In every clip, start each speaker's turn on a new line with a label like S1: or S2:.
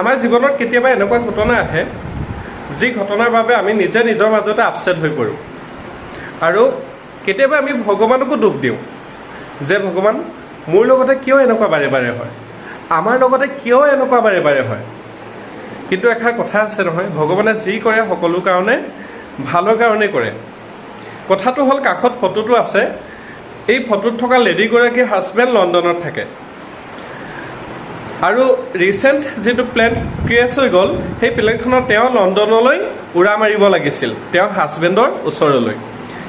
S1: আমাৰ জীৱনত কেতিয়াবা এনেকুৱা ঘটনা আহে যি ঘটনাৰ বাবে আমি নিজে নিজৰ মাজতে আপছেট হৈ পৰোঁ আৰু কেতিয়াবা আমি ভগৱানকো দুখ দিওঁ যে ভগৱান মোৰ লগতে কিয় এনেকুৱা বাৰে বাৰে হয়, আমাৰ লগতে কিয় এনেকুৱা বাৰে বাৰে হয়। কিন্তু এষাৰ কথা আছে নহয়, ভগৱানে যি কৰে সকলো কাৰণে ভালৰ কাৰণে কৰে। কথাটো হ'ল, কাষত ফটোটো আছে, এই ফটোত থকা লেডিগৰাকীৰ হাজবেণ্ড লণ্ডনত থাকে আৰু ৰিচেণ্ট যিটো প্লেন ক্ৰেছ হৈ গ'ল, সেই প্লেনখনত তেওঁ লণ্ডনলৈ উৰা মাৰিব লাগিছিল, তেওঁৰ হাজবেণ্ডৰ ওচৰলৈ।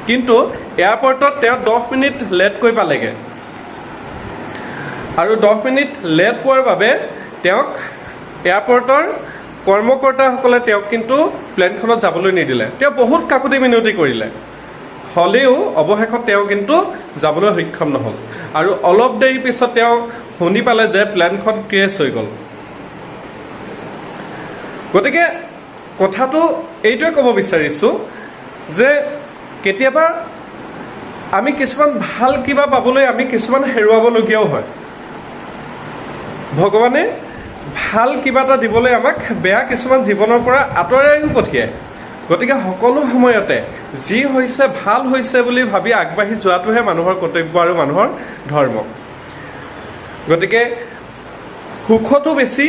S1: কিন্তু এয়াৰপৰ্টত তেওঁ 10 মিনিট লেটকৈ পালেগৈ আৰু 10 মিনিট লেট পোৱাৰ বাবে তেওঁক এয়াৰপৰ্টৰ কৰ্মকৰ্তাসকলে তেওঁক কিন্তু প্লেনখনত যাবলৈ নিদিলে। তেওঁ বহুত কাকুতি মিনতি কৰিলে, হ'লেও অৱশেষত তেওঁ কিন্তু যাবলৈ সক্ষম নহ'ল আৰু অলপ দেৰি পিছত তেওঁ শুনি পালে যে প্লেনখন ক্ৰেছ হৈ গ'ল। গতিকে কথাটো এইটোৱে ক'ব বিচাৰিছোঁ যে কেতিয়াবা আমি কিছুমান ভাল কিবা পাবলৈ আমি কিছুমান হেৰুৱাবলগীয়াও হয়। ভগৱানে ভাল কিবা এটা দিবলৈ আমাক বেয়া কিছুমান জীৱনৰ পৰা আঁতৰাইও পঠিয়ায়। গতিকে সকলো সময়তে যি হৈছে ভাল হৈছে বুলি ভাবি আগবাঢ়ি যোৱাটোহে মানুহৰ কৰ্তব্য আৰু মানুহৰ ধৰ্ম। গতিকে সুখতো বেছি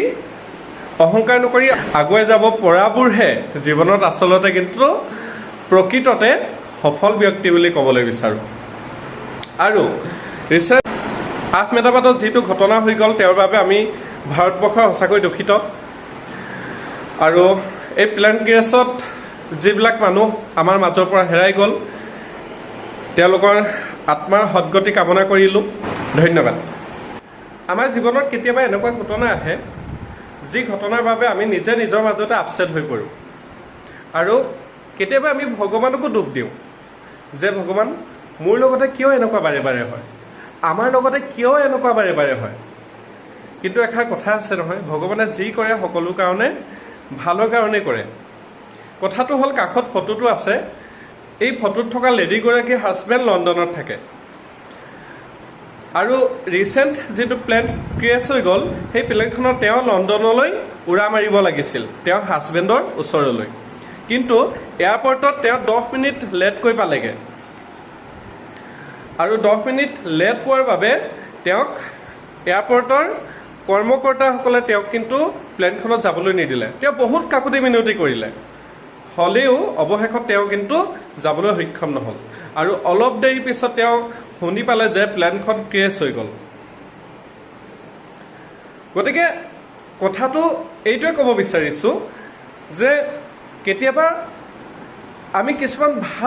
S1: অহংকাৰ নকৰি আগুৱাই যাব পৰাবোৰহে জীৱনত আচলতে কিন্তু প্ৰকৃততে সফল ব্যক্তি বুলি ক'বলৈ বিচাৰোঁ। আৰু ৰিচেণ্ট আহমেদাবাদত যিটো ঘটনা হৈ গ'ল, তেওঁৰ বাবে আমি ভাৰতবৰ্ষ সঁচাকৈ দুখিত। আৰু এই প্লেন ক্ৰেছত যিবিলাক মানুহ আমাৰ মাজৰ পৰা হেৰাই গ'ল, তেওঁলোকৰ আত্মাৰ সদ্গতি কামনা কৰিলোঁ। ধন্যবাদ। আমাৰ জীৱনত কেতিয়াবা এনেকুৱা ঘটনা আহে যি ঘটনাৰ বাবে আমি নিজে নিজৰ মাজতে আপছেট হৈ পৰোঁ আৰু কেতিয়াবা আমি ভগৱানকো দুখ দিওঁ যে ভগৱান মোৰ লগতে কিয় এনেকুৱা বাৰে বাৰে হয়, আমাৰ লগতে কিয় এনেকুৱা বাৰে বাৰে হয়। কিন্তু এষাৰ কথা আছে নহয়, ভগৱানে যি কৰে সকলো কাৰণে ভালৰ কাৰণে কৰে। কথাটো হ'ল, কাষত ফটোটো আছে, এই ফটোত থকা লেডিগৰাকীৰ হাজবেণ্ড লণ্ডনত থাকে আৰু ৰিচেণ্ট যিটো প্লেন ক্ৰেছ হৈ গ'ল, সেই প্লেনখনত তেওঁ লণ্ডনলৈ উৰা মাৰিব লাগিছিল, তেওঁৰ হাজবেণ্ডৰ ওচৰলৈ। কিন্তু এয়াৰপৰ্টত তেওঁ 10 মিনিট লেটকৈ পালেগৈ আৰু 10 মিনিট লেট পোৱাৰ বাবে তেওঁক এয়াৰপৰ্টৰ কৰ্মকৰ্তাসকলে তেওঁক কিন্তু প্লেনখনত যাবলৈ নিদিলে। তেওঁ বহুত কাকুতি মিনতি কৰিলে, হ'লেও অৱশেষত তেওঁ কিন্তু যাবলৈ সক্ষম নহ'ল আৰু অলপ দেৰি পিছত তেওঁ শুনি পালে যে প্লেনখন ক্ৰেছ হৈ গ'ল। গতিকে কথাটো এইটোৱে ক'ব বিচাৰিছোঁ যে কেতিয়াবা আমি কিছুমান ভাল